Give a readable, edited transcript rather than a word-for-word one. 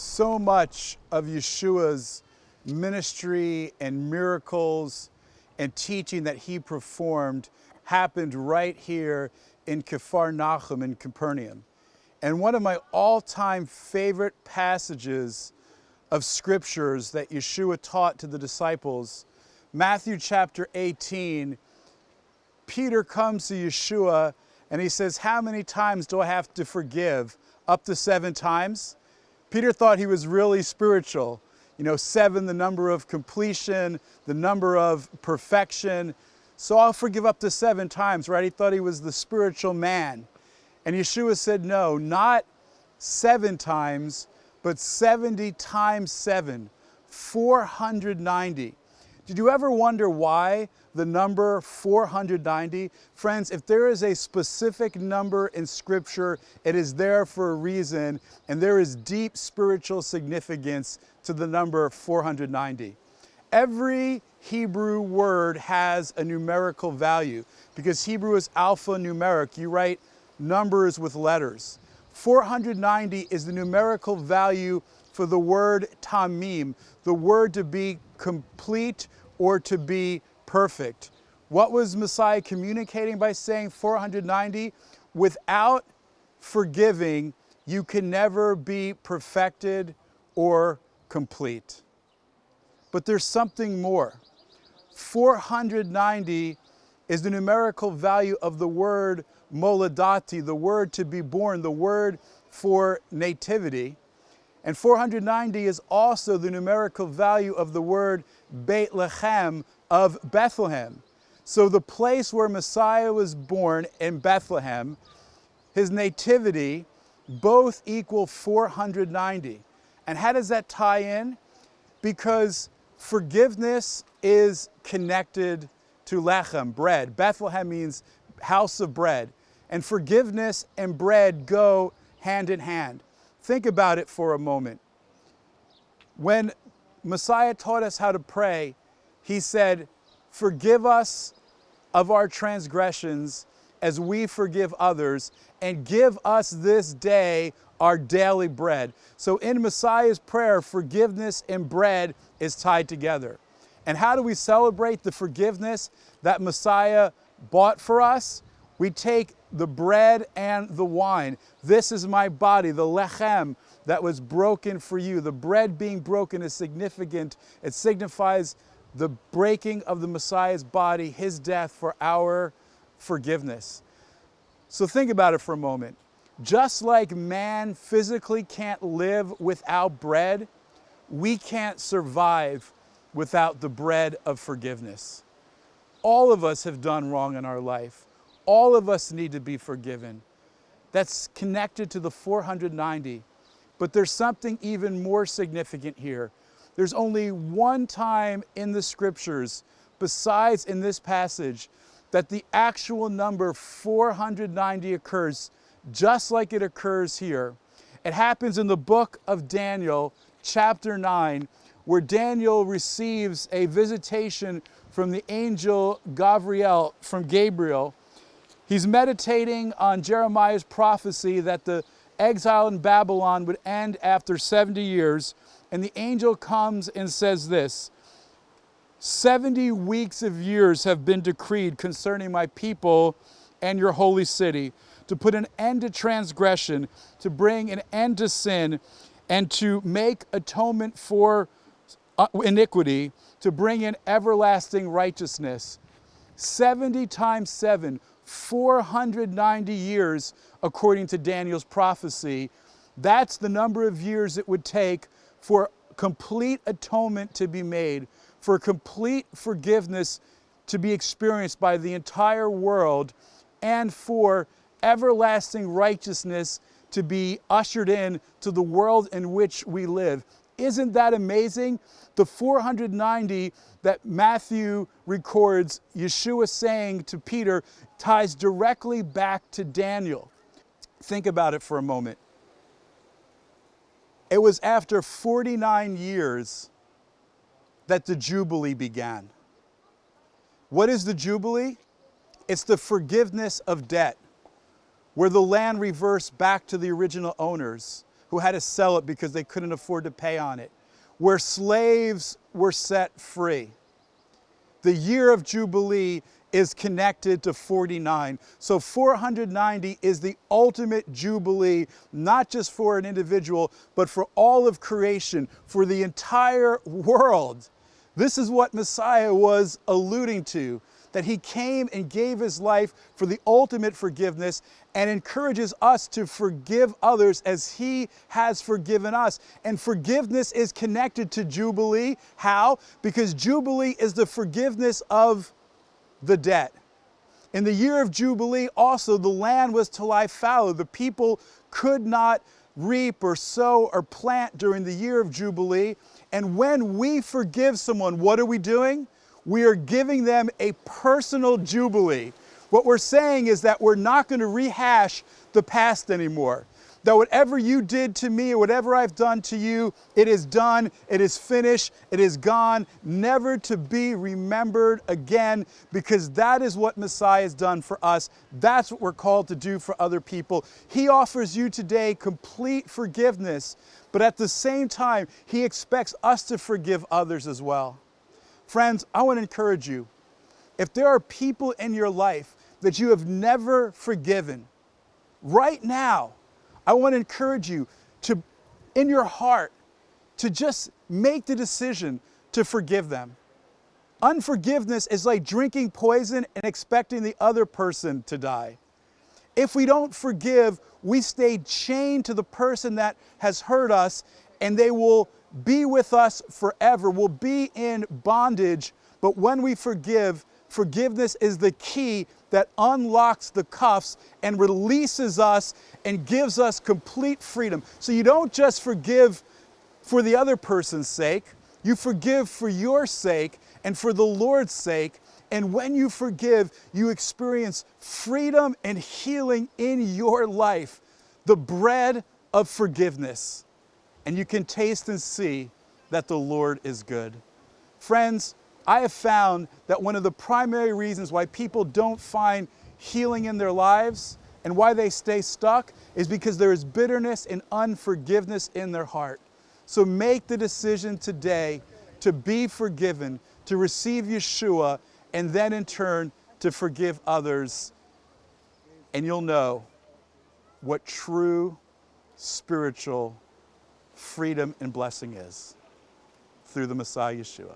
So much of Yeshua's ministry and miracles and teaching that he performed happened right here in Capernaum in Capernaum. And one of my all-time favorite passages of scriptures that Yeshua taught to the disciples, Matthew chapter 18, Peter comes to Yeshua and he says, "How many times do I have to forgive? Up to 7 times? Peter thought he was really spiritual. 7, the number of completion, the number of perfection. So I'll forgive up to 7 times, right? He thought he was the spiritual man. And Yeshua said, no, not 7 times, but 70 times 7, 490. Did you ever wonder why the number 490? Friends, if there is a specific number in Scripture, it is there for a reason, and there is deep spiritual significance to the number 490. Every Hebrew word has a numerical value because Hebrew is alphanumeric. You write numbers with letters. 490 is the numerical value for the word tamim, the word to be complete or to be perfect. What was Messiah communicating by saying 490? Without forgiving, you can never be perfected or complete. But there's something more. 490 is the numerical value of the word moladati, the word to be born, the word for nativity. And 490 is also the numerical value of the word Beit Lechem, of Bethlehem. So the place where Messiah was born in Bethlehem, his nativity, both equal 490. And how does that tie in? Because forgiveness is connected to lechem, bread. Bethlehem means house of bread. And forgiveness and bread go hand in hand. Think about it for a moment. When Messiah taught us how to pray, he said, "Forgive us of our transgressions as we forgive others, and give us this day our daily bread." So in Messiah's prayer, forgiveness and bread is tied together. And how do we celebrate the forgiveness that Messiah bought for us? We take the bread and the wine. This is my body, the lechem, that was broken for you. The bread being broken is significant. It signifies the breaking of the Messiah's body, his death for our forgiveness. So think about it for a moment. Just like man physically can't live without bread, we can't survive without the bread of forgiveness. All of us have done wrong in our life. All of us need to be forgiven. That's connected to the 490. But there's something even more significant here. There's only one time in the scriptures, besides in this passage, that the actual number 490 occurs just like it occurs here. It happens in the book of Daniel, chapter 9, where Daniel receives a visitation from the angel Gabriel. He's meditating on Jeremiah's prophecy that the exile in Babylon would end after 70 years. And the angel comes and says this: 70 weeks of years have been decreed concerning my people and your holy city, to put an end to transgression, to bring an end to sin, and to make atonement for iniquity, to bring in everlasting righteousness. 70 times 7, 490 years, according to Daniel's prophecy. That's the number of years it would take for complete atonement to be made, for complete forgiveness to be experienced by the entire world, and for everlasting righteousness to be ushered in to the world in which we live. Isn't that amazing? The 490 that Matthew records Yeshua saying to Peter ties directly back to Daniel. Think about it for a moment. It was after 49 years that the Jubilee began. What is the Jubilee? It's the forgiveness of debt, where the land reversed back to the original owners. who had to sell it because they couldn't afford to pay on it, where slaves were set free. The year of Jubilee is connected to 49. So 490 is the ultimate Jubilee, not just for an individual, but for all of creation, for the entire world. This is what Messiah was alluding to, that he came and gave his life for the ultimate forgiveness and encourages us to forgive others as he has forgiven us. And forgiveness is connected to Jubilee. How? Because Jubilee is the forgiveness of the debt. In the year of Jubilee also, the land was to lie fallow. The people could not reap or sow or plant during the year of Jubilee. And when we forgive someone, what are we doing? We are giving them a personal Jubilee. What we're saying is that we're not going to rehash the past anymore. That whatever you did to me or whatever I've done to you, it is done, it is finished, it is gone, never to be remembered again, because that is what Messiah has done for us. That's what we're called to do for other people. He offers you today complete forgiveness, but at the same time, he expects us to forgive others as well. Friends, I want to encourage you. If there are people in your life that you have never forgiven, right now, I want to encourage you to, in your heart, to just make the decision to forgive them. Unforgiveness is like drinking poison and expecting the other person to die. If we don't forgive, we stay chained to the person that has hurt us, and they will be with us forever. We'll be in bondage. But when we forgive, forgiveness is the key that unlocks the cuffs and releases us and gives us complete freedom. So you don't just forgive for the other person's sake, you forgive for your sake and for the Lord's sake. And when you forgive, you experience freedom and healing in your life, the bread of forgiveness. And you can taste and see that the Lord is good. Friends, I have found that one of the primary reasons why people don't find healing in their lives and why they stay stuck is because there is bitterness and unforgiveness in their heart. So make the decision today to be forgiven, to receive Yeshua, and then in turn to forgive others. And you'll know what true spiritual freedom and blessing is through the Messiah Yeshua.